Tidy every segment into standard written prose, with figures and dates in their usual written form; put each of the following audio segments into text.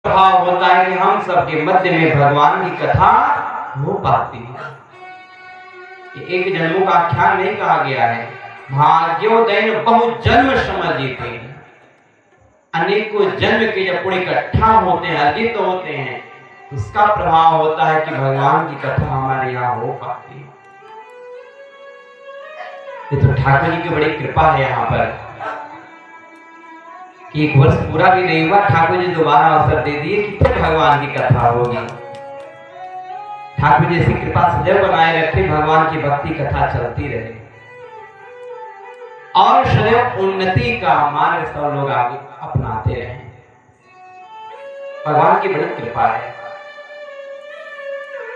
भाव होता है कि हम सबके मध्य में भगवान की कथा हो पाती है। एक जन्मों का आख्यान नहीं कहा गया है, भाग्योदय बहुत जन्म समझते हैं। अनेकों जन्म के जब पूरे इकट्ठा होते हैं, अर्जित होते हैं, उसका प्रभाव होता है कि भगवान की कथा हमारे यहाँ हो पाती है। ये तो ठाकुर जी की बड़ी कृपा है यहाँ पर कि एक वर्ष पूरा भी नहीं हुआ, ठाकुर जी दोबारा अवसर दे दिए कि फिर भगवान की कथा होगी। ठाकुर जी ऐसी कृपा सदैव बनाए रखे, भगवान की भक्ति कथा चलती रहे और सदैव उन्नति का मार्ग सब लोग आगे अपनाते रहे। भगवान की बड़ी कृपा है,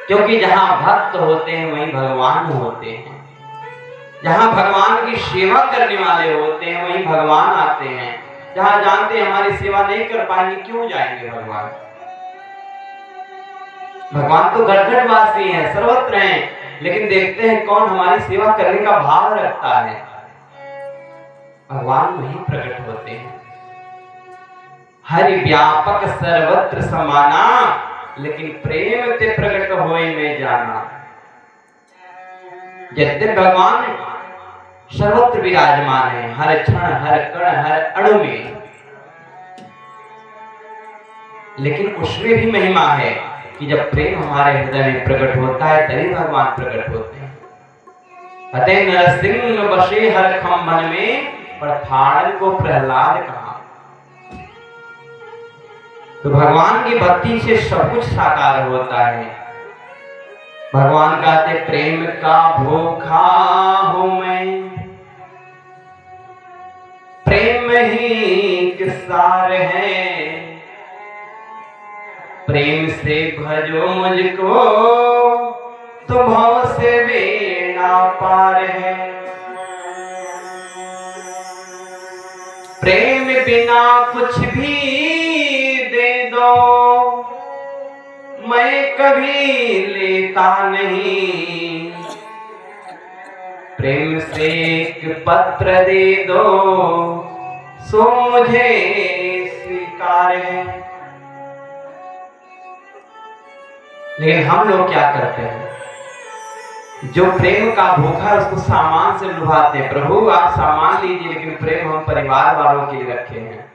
क्योंकि जहां भक्त होते हैं वहीं भगवान होते हैं। जहां भगवान की सेवा करने वाले होते हैं वहीं भगवान आते हैं। जहां जानते हैं हमारी सेवा नहीं कर पाएंगे, क्यों जाएंगे भगवान? भगवान तो घर घर वासी हैं, सर्वत्र हैं, लेकिन देखते हैं कौन हमारी सेवा करने का भाव रखता है। भगवान वहीं प्रकट होते हैं। हरि व्यापक सर्वत्र समाना, लेकिन प्रेम ते प्रकट होए में जाना। यद्यपि भगवान सर्वत्र विराजमान है, हर क्षण, हर कण, हर अणु में, लेकिन उसमें भी महिमा है कि जब प्रेम हमारे हृदय में प्रकट होता है तभी भगवान प्रकट होते हैं। अतः नरसिंह बसे हर खंभन में, पर थाड़ को प्रहलाद कहा। तो भगवान की भक्ति से सब कुछ साकार होता है। भगवान कहते प्रेम का भूखा हूं मैं, प्रेम ही किसार है, प्रेम से भजो मुझको तो भव से बेड़ा पार है। प्रेम बिना कुछ भी दे दो मैं कभी लेता नहीं, प्रेम से एक पत्र दे दो सो मुझे स्वीकार है। लेकिन हम लोग क्या करते हैं? जो प्रेम का भूखा है उसको सामान से लुभाते हैं। प्रभु आप सामान लीजिए, लेकिन प्रेम हम परिवार वालों के लिए रखे हैं।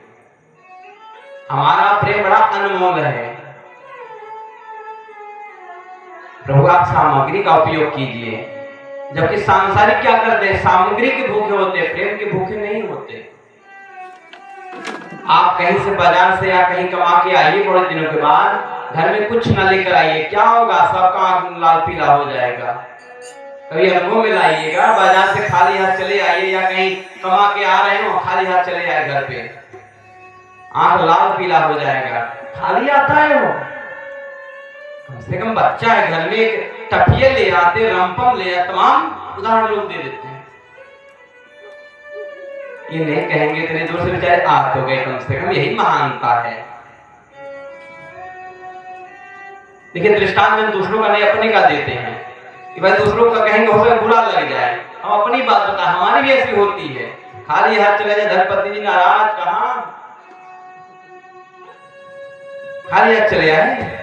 हमारा प्रेम बड़ा अनमोल है। प्रभु आप सामग्री का उपयोग कीजिए, जबकि सांसारिक क्या करते हैं? सामग्री के भूखे होते हैं, प्रेम के भूखे नहीं होते। आप कहीं से बाजार से या कहीं कमा के आइए, थोड़े दिनों के बाद घर में कुछ न लेकर आइए, क्या होगा? सबका आंख लाल पीला हो जाएगा। कभी अनुभव में लाइएगा, बाजार से खाली हाथ चले आइए या कहीं कमा के आ रहे हो खाली हाथ चले आए घर पे, आंख लाल पीला हो जाएगा। खाली आता है वो, कम से कम बच्चा है घर में, एक टफिये ले आते, रमपम ले आते, तमाम उदाहरण लोग दे देते हैं। ये नहीं कहेंगे इतने दूर से बेचारे आ तो गए, कम से कम यही महानता है। देखिए दृष्टांत में दूसरों का नहीं अपने का देते हैं कि भाई दूसरों का कहेंगे हो सकता बुरा लग जाए, हम अपनी बात बताएं, हमारी भी ऐसी होती है। खाली हाथ चले जाए, धनपति जी नाराज, कहां खाली हाथ चले आए,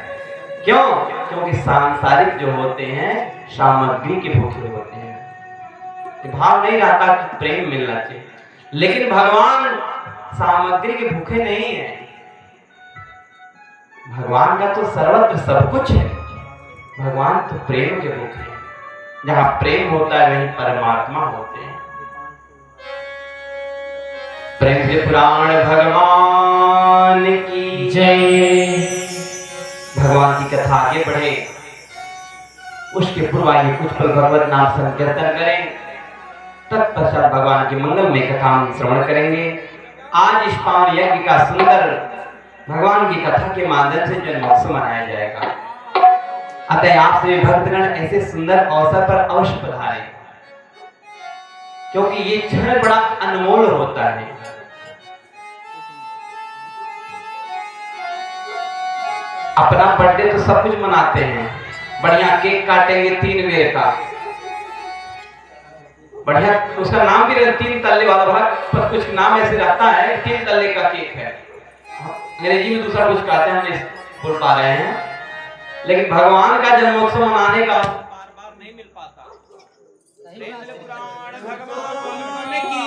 क्यों? क्योंकि सांसारिक जो होते हैं सामग्री के भूखे होते हैं, भाव नहीं रहता कि प्रेम मिलना चाहिए। लेकिन भगवान सामग्री के भूखे नहीं है। भगवान का तो सर्वत्र सब कुछ है, भगवान तो प्रेम के भूखे हैं। जहां प्रेम होता है वहीं परमात्मा होते हैं। प्रेम के पुराण भगवान की जय। भगवान की कथा आगे बढ़े, उसके पूर्व आइए कुछ पल भगवत नाम संकीर्तन करें, तत्पश्चात भगवान की मंगलमय कथा हम श्रवण करेंगे। आज इस पावन यज्ञ का सुंदर भगवान की कथा के माध्यम से जन्मोत्सव मनाया जाएगा। अतः आप सभी भक्तगण ऐसे सुंदर अवसर पर अवश्य पधारें, क्योंकि ये क्षण बड़ा अनमोल होता है। अपना बर्थडे तो सब कुछ मनाते हैं, बढ़िया केक काटेंगे 3 बेर का, बढ़िया उसका नाम भी 3 तल्ले वाला, पर कुछ नाम ऐसे रहता है 3 तल्ले का केक है, अंग्रेजी में दूसरा कुछ कहते हैं, हम नहीं बोल पा रहे हैं, लेकिन भगवान का जन्मोत्सव मनाने का बार-बार नहीं मिल पाता। पुराण भगवान की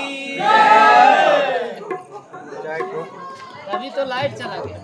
तभी तो लाइट चला गया।